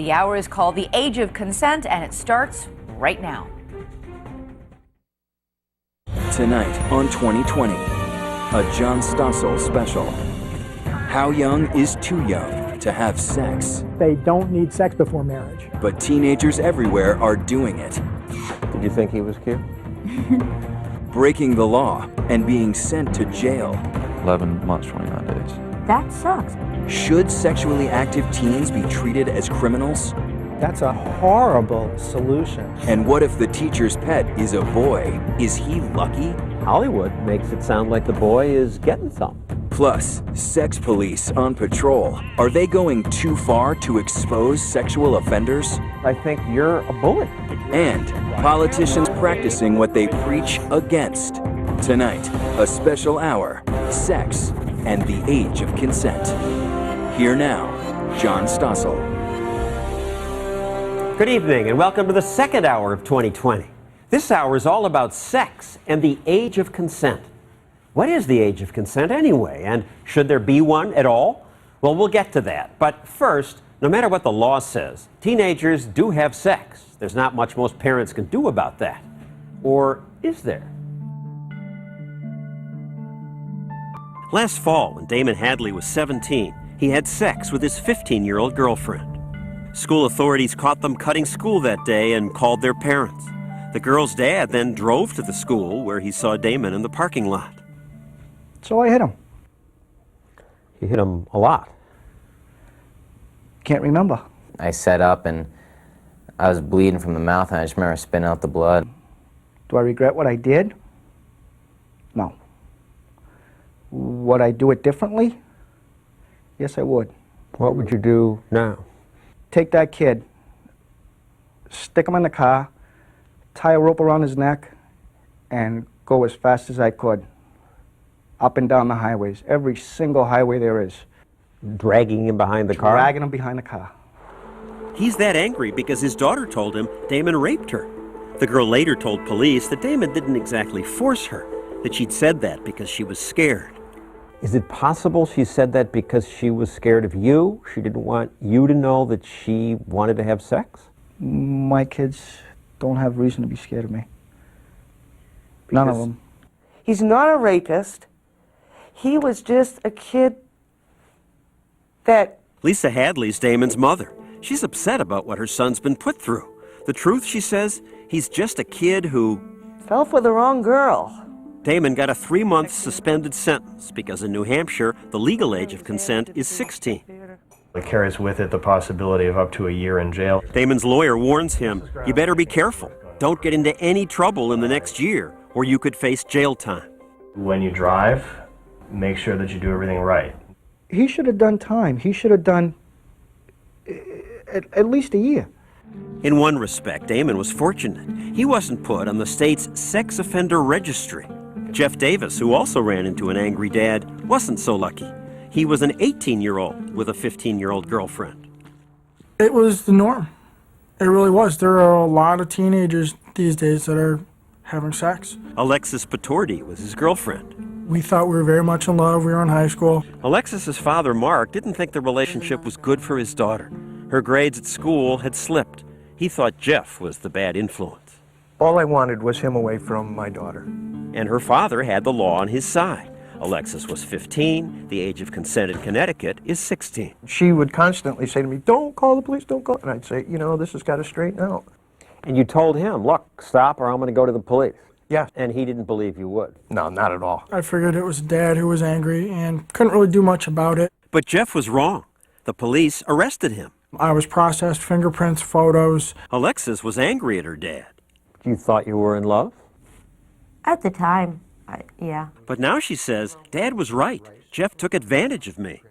The hour is called The Age of Consent, and it starts right now. Tonight on 2020, a John Stossel special. How young is too young to have sex? They don't need sex before marriage. But teenagers everywhere are doing it. Did you think he was cute? Breaking the law and being sent to jail. 11 months, 29 days. That sucks. Should sexually active teens be treated as criminals? That's a horrible solution. And what if the teacher's pet is a boy? Is he lucky? Hollywood makes it sound like the boy is getting some. Plus, sex police on patrol. Are they going too far to expose sexual offenders? I think you're a bully. And politicians practicing what they preach against. Tonight, a special hour, sex and the age of consent. Here now, John Stossel. Good evening and welcome to the second hour of 2020. This hour is all about sex and the age of consent. What is the age of consent anyway, and should there be one at all? Well, we'll get to that. But first, no matter what the law says, teenagers do have sex. There's not much most parents can do about that. Or is there? Last fall, when Damon Hadley was 17, he had sex with his 15-year-old girlfriend. School authorities caught them cutting school that day and called their parents. The girl's dad then drove to the school where he saw Damon in the parking lot. So I hit him. You hit him a lot. Can't remember. I sat up and I was bleeding from the mouth, and I just remember spitting out the blood. Do I regret what I did? No. Would I do it differently? Yes, I would. What would you do now? Take that kid, stick him in the car, tie a rope around his neck, and go as fast as I could. Up and down the highways, every single highway there is. Dragging him behind the car? Dragging him behind the car. He's that angry because his daughter told him Damon raped her. The girl later told police that Damon didn't exactly force her, that she'd said that because she was scared. Is it possible she said that because she was scared of you? She didn't want you to know that she wanted to have sex? My kids don't have reason to be scared of me. None of them. He's not a rapist. He was just a kid that... Lisa Hadley's Damon's mother. She's upset about what her son's been put through. The truth, she says, he's just a kid who... fell for the wrong girl. Damon got a 3-month suspended sentence because in New Hampshire, the legal age of consent is 16. It carries with it the possibility of up to a year in jail. Damon's lawyer warns him, you better be careful. Don't get into any trouble in the next year, or you could face jail time. When you drive, make sure that you do everything right. He should have done time. He should have done at least a year. In one respect, Damon was fortunate. He wasn't put on the state's sex offender registry. Jeff Davis, who also ran into an angry dad, wasn't so lucky. He was an 18-year-old with a 15-year-old girlfriend. It was the norm. It really was. There are a lot of teenagers these days that are having sex. Alexis Patordi was his girlfriend. We thought we were very much in love. We were in high school. Alexis's father, Mark, didn't think the relationship was good for his daughter. Her grades at school had slipped. He thought Jeff was the bad influence. All I wanted was him away from my daughter. And her father had the law on his side. Alexis was 15. The age of consent in Connecticut is 16. She would constantly say to me, don't call the police, don't call. And I'd say, you know, this has got to straighten out. And you told him, look, stop or I'm going to go to the police. Yeah. And he didn't believe you would. No, not at all. I figured it was Dad who was angry and couldn't really do much about it. But Jeff was wrong. The police arrested him. I was processed, fingerprints, photos. Alexis was angry at her dad. You thought you were in love? At the time, yeah. But now she says, Dad was right. Jeff took advantage of me.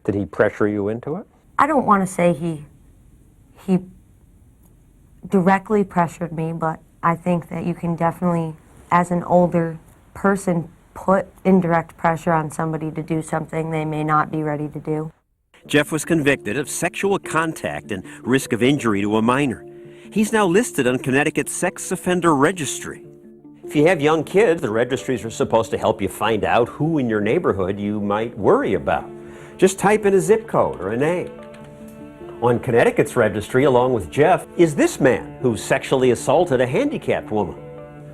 Did he pressure you into it? I don't want to say he directly pressured me, but I think that you can definitely, as an older person, put indirect pressure on somebody to do something they may not be ready to do. Jeff was convicted of sexual contact and risk of injury to a minor. He's now listed on Connecticut's sex offender registry. If you have young kids, the registries are supposed to help you find out who in your neighborhood you might worry about. Just type in a zip code or a name. On Connecticut's registry, along with Jeff, is this man who sexually assaulted a handicapped woman.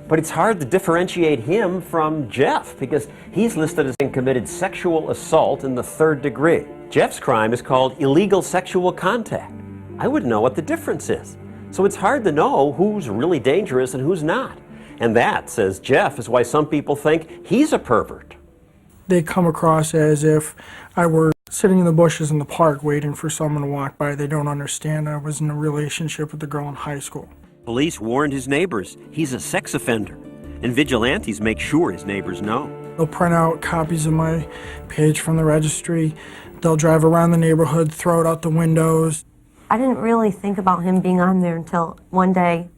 But it's hard to differentiate him from Jeff because he's listed as having committed sexual assault in the 3rd degree. Jeff's crime is called illegal sexual contact. I wouldn't know what the difference is. So it's hard to know who's really dangerous and who's not. And that, says Jeff, is why some people think he's a pervert. They come across as if I were sitting in the bushes in the park waiting for someone to walk by. They don't understand I was in a relationship with a girl in high school. Police warned his neighbors he's a sex offender, and vigilantes make sure his neighbors know. They'll print out copies of my page from the registry. They'll drive around the neighborhood, throw it out the windows. I didn't really think about him being on there until one day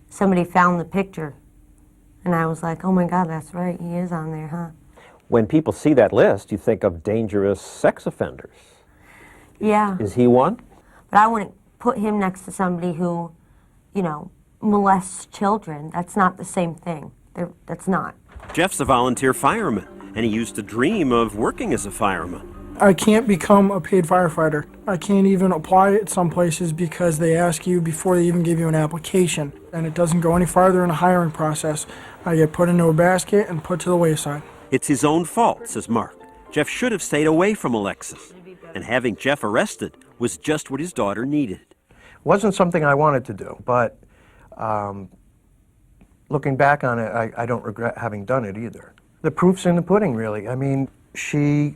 somebody found the picture. And I was like, oh my God, that's right, he is on there, huh? When people see that list, you think of dangerous sex offenders. Yeah. Is he one? But I wouldn't put him next to somebody who, you know, molests children. That's not the same thing. That's not. Jeff's a volunteer fireman, and he used to dream of working as a fireman. I can't become a paid firefighter. I can't even apply at some places because they ask you before they even give you an application. And it doesn't go any farther in the hiring process. I get put into a basket and put to the wayside. It's his own fault, says Mark. Jeff should have stayed away from Alexis. And having Jeff arrested was just what his daughter needed. Wasn't something I wanted to do, but looking back on it, I don't regret having done it either. The proof's in the pudding, really. I mean, she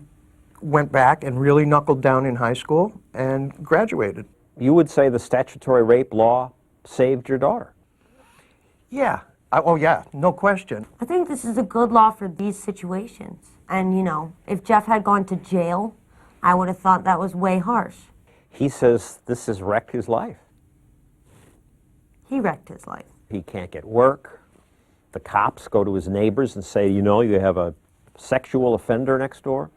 went back and really knuckled down in high school and graduated. You would say the statutory rape law saved your daughter? Yeah. Oh, yeah, no question. I think this is a good law for these situations. And, you know, if Jeff had gone to jail, I would have thought that was way harsh. He says this has wrecked his life. He wrecked his life. He can't get work. The cops go to his neighbors and say, you know, you have a sexual offender next door.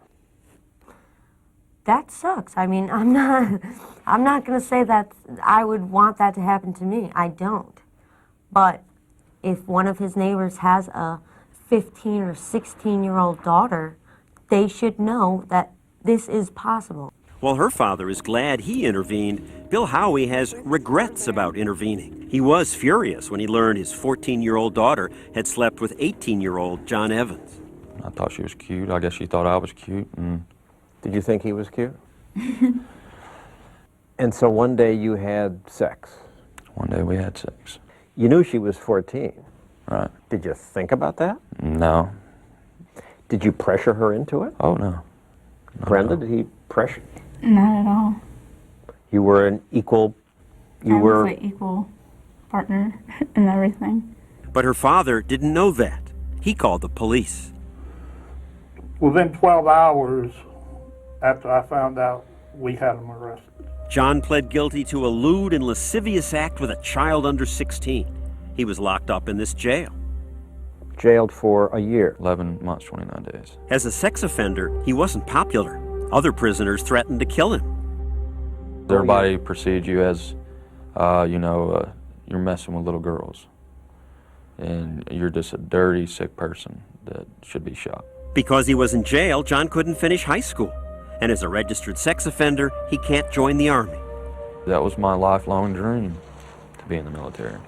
That sucks. I mean, I'm not going to say that I would want that to happen to me. I don't. But if one of his neighbors has a 15 or 16-year-old daughter, they should know that this is possible. While her father is glad he intervened, Bill Howie has regrets about intervening. He was furious when he learned his 14-year-old daughter had slept with 18-year-old John Evans. I thought she was cute. I guess she thought I was cute. Did you think he was cute? And so one day you had sex. One day we had sex. You knew she was 14. Right. Did you think about that? No. Did you pressure her into it? Oh, no. Brenda, did he pressure? Not at all. You were an equal... I was an equal partner in everything. But her father didn't know that. He called the police. Within 12 hours after I found out, we had him arrested. John pled guilty to a lewd and lascivious act with a child under 16. He was locked up in this jail. Jailed for a year. 11 months, 29 days. As a sex offender, he wasn't popular. Other prisoners threatened to kill him. Everybody perceived you as, you're messing with little girls. And you're just a dirty, sick person that should be shot. Because he was in jail, John couldn't finish high school. And as a registered sex offender, he can't join the Army. That was my lifelong dream, to be in the military.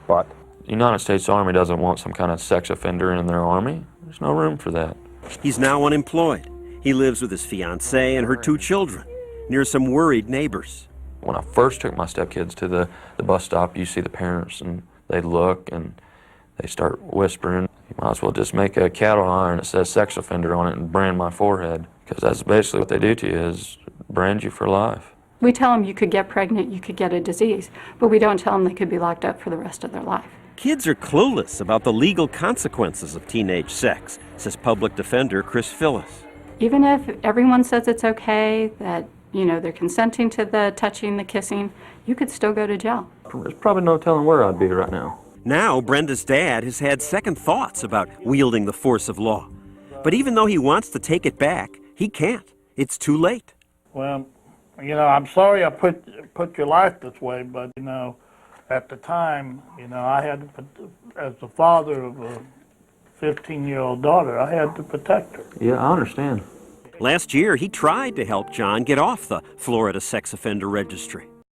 But the United States Army doesn't want some kind of sex offender in their army. There's no room for that. He's now unemployed. He lives with his fiancée and her 2 children, near some worried neighbors. When I first took my stepkids to the bus stop, you see the parents, and they look, and they start whispering. You might as well just make a cattle iron that says sex offender on it and brand my forehead, because that's basically what they do to you, is brand you for life. We tell them you could get pregnant, you could get a disease, but we don't tell them they could be locked up for the rest of their life. Kids are clueless about the legal consequences of teenage sex, says public defender Chris Phyllis. Even if everyone says it's okay, that, they're consenting to the touching, the kissing, you could still go to jail. There's probably no telling where I'd be right now. Now, Brenda's dad has had second thoughts about wielding the force of law. But even though he wants to take it back, he can't. It's too late. Well, I'm sorry I put your life this way, but, at the time, I had to put, as the father of a 15-year-old daughter, I had to protect her. Yeah, I understand. Last year, he tried to help John get off the Florida sex offender registry.